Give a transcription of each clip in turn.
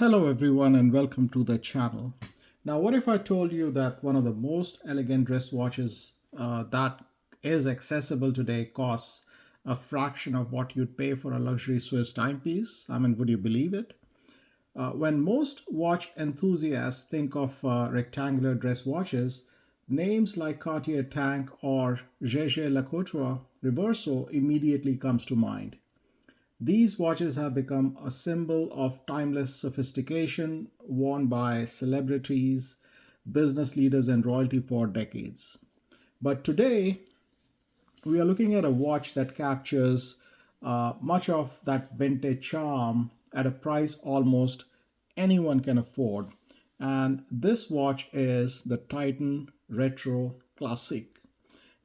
Hello everyone and welcome to the channel. Now what if I told you that one of the most elegant wristwatches that is accessible today costs a fraction of what you'd pay for a luxury Swiss timepiece? I mean, would you believe it? When most watch enthusiasts think of rectangular dress watches, names like Cartier Tank or Jaeger LeCoultre Reverso immediately comes to mind. These watches have become a symbol of timeless sophistication, worn by celebrities, business leaders, and royalty for decades. But today, we are looking at a watch that captures much of that vintage charm at a price almost anyone can afford. And this watch is the Titan Retro Classique.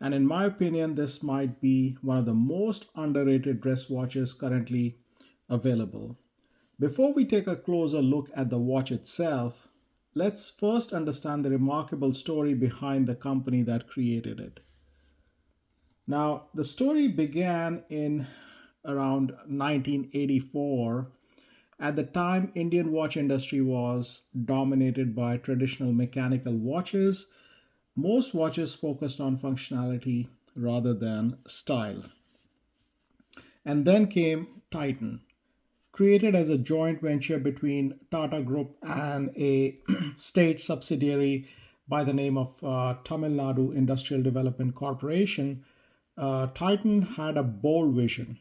And in my opinion, this might be one of the most underrated dress watches currently available. Before we take a closer look at the watch itself, let's first understand the remarkable story behind the company that created it. Now, the story began in around 1984. At the time, Indian watch industry was dominated by traditional mechanical watches. Most watches focused on functionality rather than style. And then came Titan, created as a joint venture between Tata Group and a state subsidiary by the name of Tamil Nadu Industrial Development Corporation. Titan had a bold vision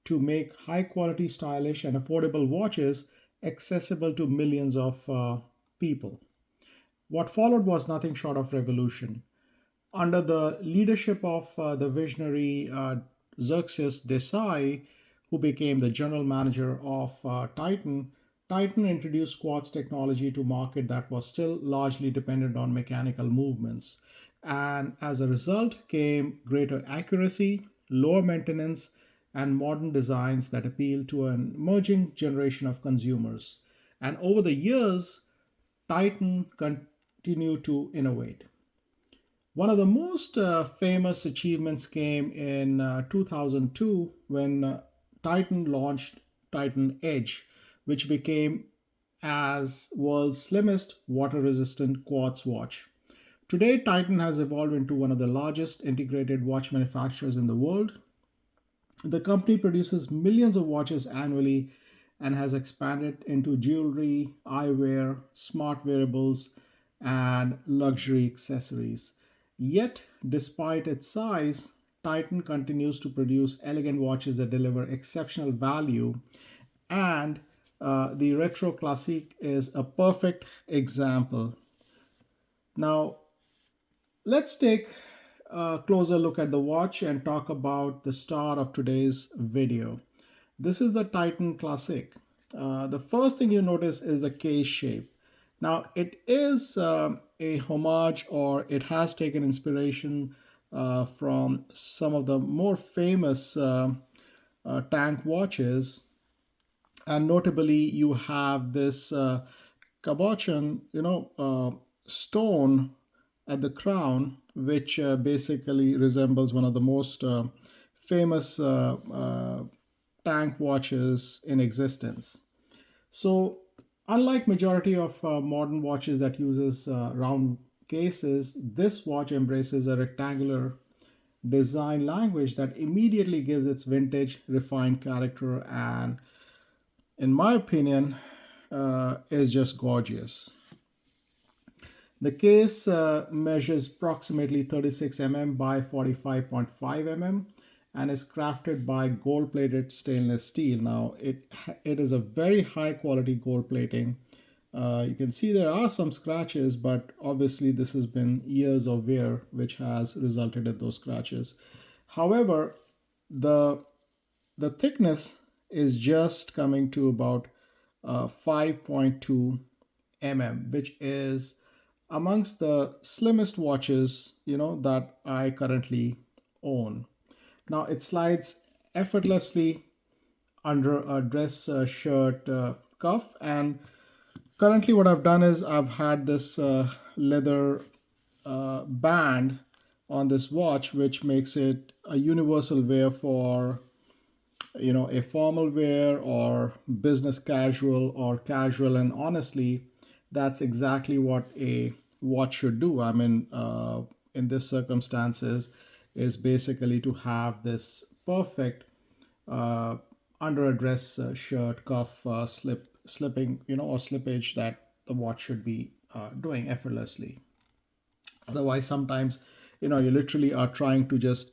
to make high quality, stylish, and affordable watches accessible to millions of people. What followed was nothing short of revolution. Under the leadership of the visionary Xerxes Desai, who became the general manager of Titan, Titan introduced Quartz technology to market that was still largely dependent on mechanical movements. And as a result came greater accuracy, lower maintenance, and modern designs that appeal to an emerging generation of consumers. And over the years, Titan continued to innovate. One of the most famous achievements came in 2002 when Titan launched Titan Edge, which became as world's slimmest water-resistant quartz watch. Today, Titan has evolved into one of the largest integrated watch manufacturers in the world. The company produces millions of watches annually and has expanded into jewelry, eyewear, smart wearables, and luxury accessories. Yet, despite its size, Titan continues to produce elegant watches that deliver exceptional value, and the Retro Classique is a perfect example. Now, let's take a closer look at the watch and talk about the star of today's video. This is the Titan Classic. The first thing you notice is the case shape. Now, it is a homage, or it has taken inspiration from some of the more famous tank watches. And notably, you have this cabochon, stone at the crown, which basically resembles one of the most famous tank watches in existence. So, unlike majority of modern watches that uses round cases, this watch embraces a rectangular design language that immediately gives its vintage, refined character, and, in my opinion, is just gorgeous. The case measures approximately 36 mm by 45.5 mm and is crafted by gold plated stainless steel. Now, it is a very high quality gold plating. You can see there are some scratches, but obviously, this has been years of wear which has resulted in those scratches. However, the, the thickness is just coming to about 5.2 mm, which is amongst the slimmest watches that I currently own. Now it slides effortlessly under a dress shirt cuff, and currently what I've done is I've had this leather band on this watch, which makes it a universal wear for a formal wear or business casual or casual. And honestly, that's exactly what a watch should do. I mean, in this circumstances, is basically to have this perfect uh, under a dress shirt cuff slipping, or slippage that the watch should be doing effortlessly. Otherwise, sometimes, you literally are trying to just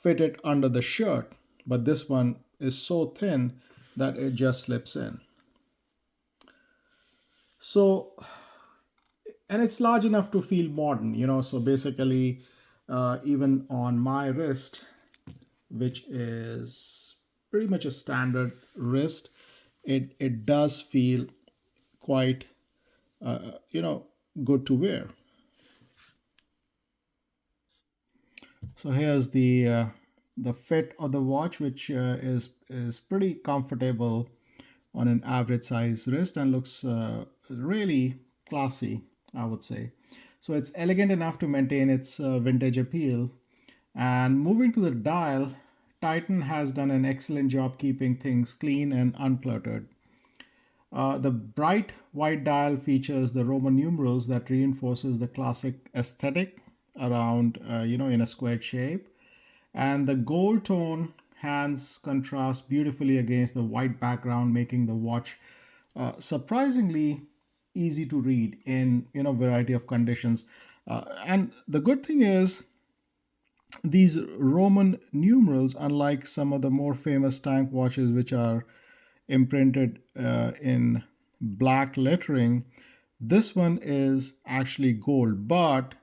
fit it under the shirt, but this one is so thin that it just slips in. So, and it's large enough to feel modern, so basically, even on my wrist, which is pretty much a standard wrist, it does feel quite, good to wear. So here's the fit of the watch, which is pretty comfortable on an average size wrist and looks really classy, I would say. So it's elegant enough to maintain its vintage appeal. And moving to the dial, Titan has done an excellent job keeping things clean and uncluttered. The bright white dial features the Roman numerals that reinforces the classic aesthetic around, in a squared shape. And the gold tone hands contrast beautifully against the white background, making the watch surprisingly easy to read in variety of conditions. And the good thing is these Roman numerals, unlike some of the more famous tank watches, which are imprinted in black lettering, this one is actually gold, but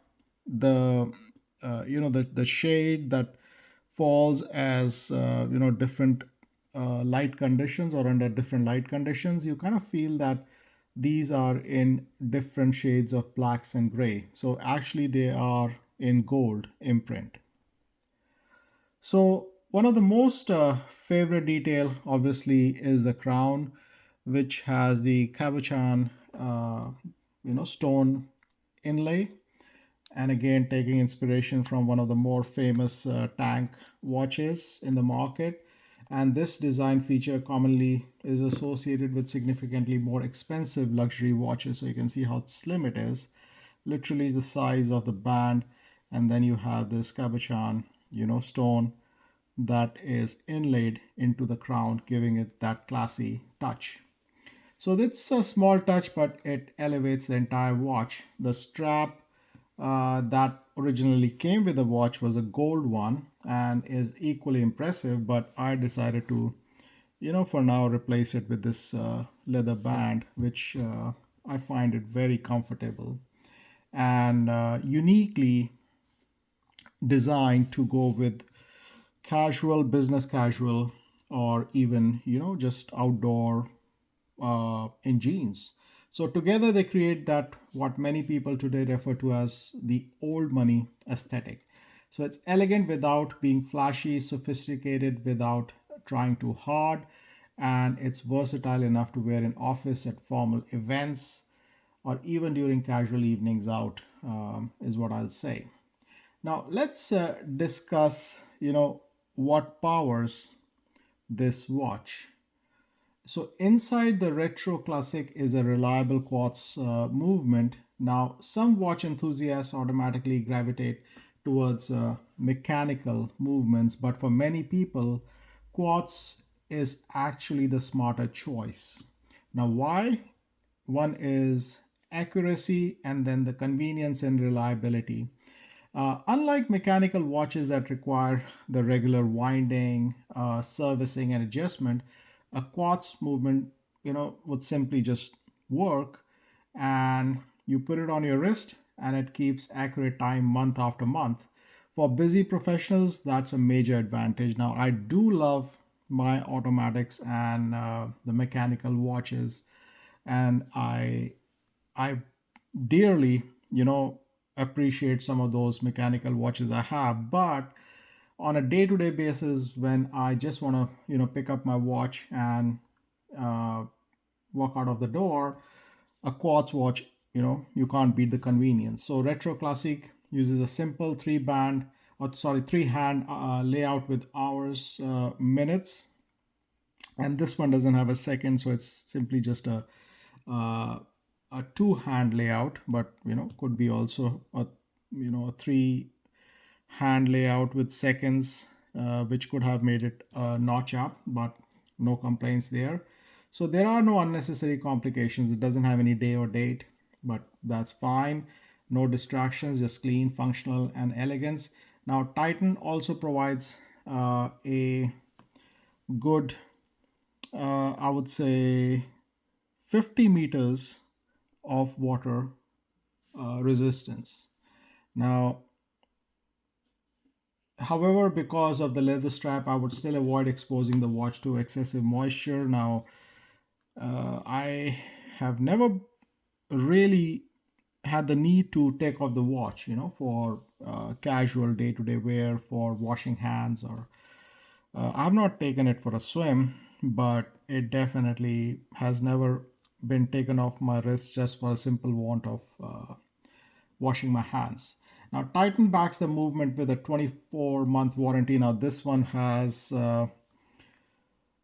the the shade that falls as different light conditions or under different light conditions, you kind of feel that these are in different shades of blacks and gray. So actually they are in gold imprint. So one of the most favorite detail obviously is the crown, which has the cabochon stone inlay, and again taking inspiration from one of the more famous tank watches in the market. And this design feature commonly is associated with significantly more expensive luxury watches. So you can see how slim it is, literally the size of the band. And then you have this cabochon stone that is inlaid into the crown, giving it that classy touch. So it's a small touch, but it elevates the entire watch. The strap that originally came with the watch was a gold one and is equally impressive, but I decided to, for now replace it with this leather band, which I find it very comfortable and uniquely designed to go with casual, business casual, or even just outdoor in jeans. So together they create that what many people today refer to as the old money aesthetic. So it's elegant without being flashy, sophisticated without trying too hard, and it's versatile enough to wear in office, at formal events, or even during casual evenings out, is what I'll say. Now let's discuss, what powers this watch. So inside the Retro Classic is a reliable quartz movement. Now, some watch enthusiasts automatically gravitate towards mechanical movements, but for many people, quartz is actually the smarter choice. Now, why? One is accuracy and then the convenience and reliability. Unlike mechanical watches that require the regular winding, servicing, and adjustment, a quartz movement, would simply just work, and you put it on your wrist, and it keeps accurate time month after month. For busy professionals, that's a major advantage. Now, I do love my automatics and the mechanical watches, and I dearly, appreciate some of those mechanical watches I have. But on a day-to-day basis, when I just want to, pick up my watch and uh, walk out of the door, a quartz watch, you can't beat the convenience. So Retro Classic uses a simple three-band or sorry, three hand layout with hours, minutes, and this one doesn't have a second, so it's simply just uh, a two hand layout, but could be also a a three hand layout with seconds, which could have made it notch up, but no complaints there. So there are no unnecessary complications. It doesn't have any day or date, but that's fine. No distractions, just clean, functional, and elegance. Now, Titan also provides a good, I would say, 50 meters of water resistance. Now, however, because of the leather strap, I would still avoid exposing the watch to excessive moisture. Now, I have never really had the need to take off the watch, for casual day to day wear, for washing hands, or I've not taken it for a swim, but it definitely has never been taken off my wrist just for a simple want of washing my hands. Now, Titan backs the movement with a 24-month warranty. Now, this one has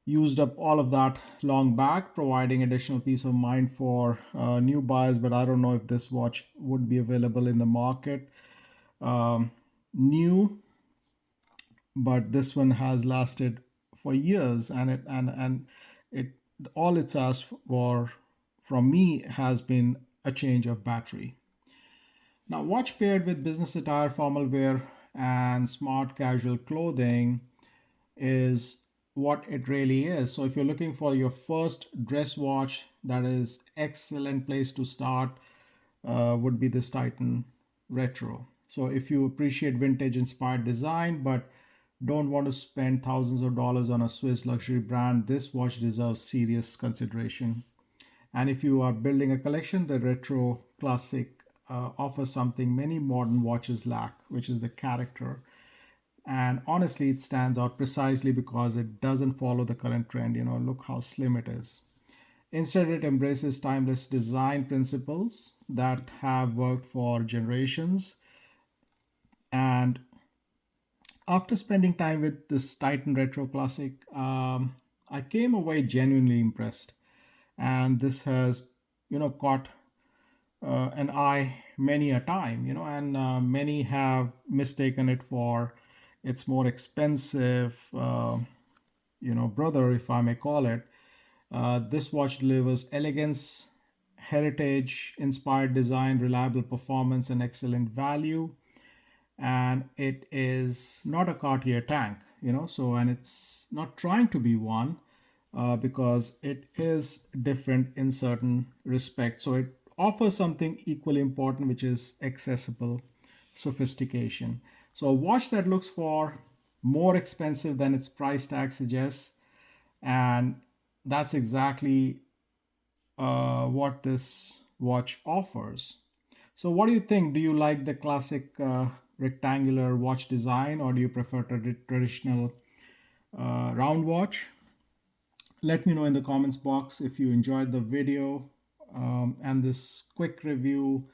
used up all of that long back, providing additional peace of mind for new buyers. But I don't know if this watch would be available in the market new. But this one has lasted for years, and it all it's asked for from me has been a change of battery. Now, watch paired with business attire, formal wear, and smart casual clothing is what it really is. So, if you're looking for your first dress watch, that is excellent place to start. Would be this Titan Retro. So, if you appreciate vintage inspired design but don't want to spend thousands of dollars on a Swiss luxury brand, this watch deserves serious consideration. And if you are building a collection, the Retro Classic offers something many modern watches lack, which is the character. And honestly, it stands out precisely because it doesn't follow the current trend. Look how slim it is. Instead, it embraces timeless design principles that have worked for generations. And after spending time with this Titan Retro Classic, I came away genuinely impressed. And this has, caught an eye many a time, and many have mistaken it for its more expensive, brother, if I may call it. This watch delivers elegance, heritage inspired design, reliable performance, and excellent value. And it is not a Cartier tank, so, and it's not trying to be one because it is different in certain respects. So it offers something equally important, which is accessible sophistication. So a watch that looks for more expensive than its price tag suggests, and that's exactly what this watch offers. So, what do you think? Do you like the classic rectangular watch design, or do you prefer traditional round watch? Let me know in the comments box if you enjoyed the video and this quick review.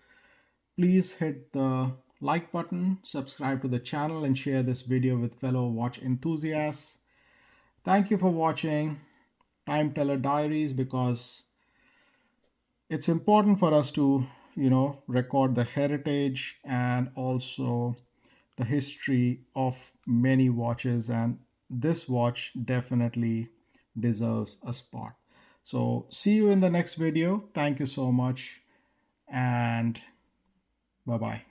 Please hit the like button, subscribe to the channel, and share this video with fellow watch enthusiasts. Thank you for watching Time Teller Diaries, because it's important for us to record the heritage and also the history of many watches, and this watch definitely deserves a spot. So see you in the next video. Thank you so much, and bye bye.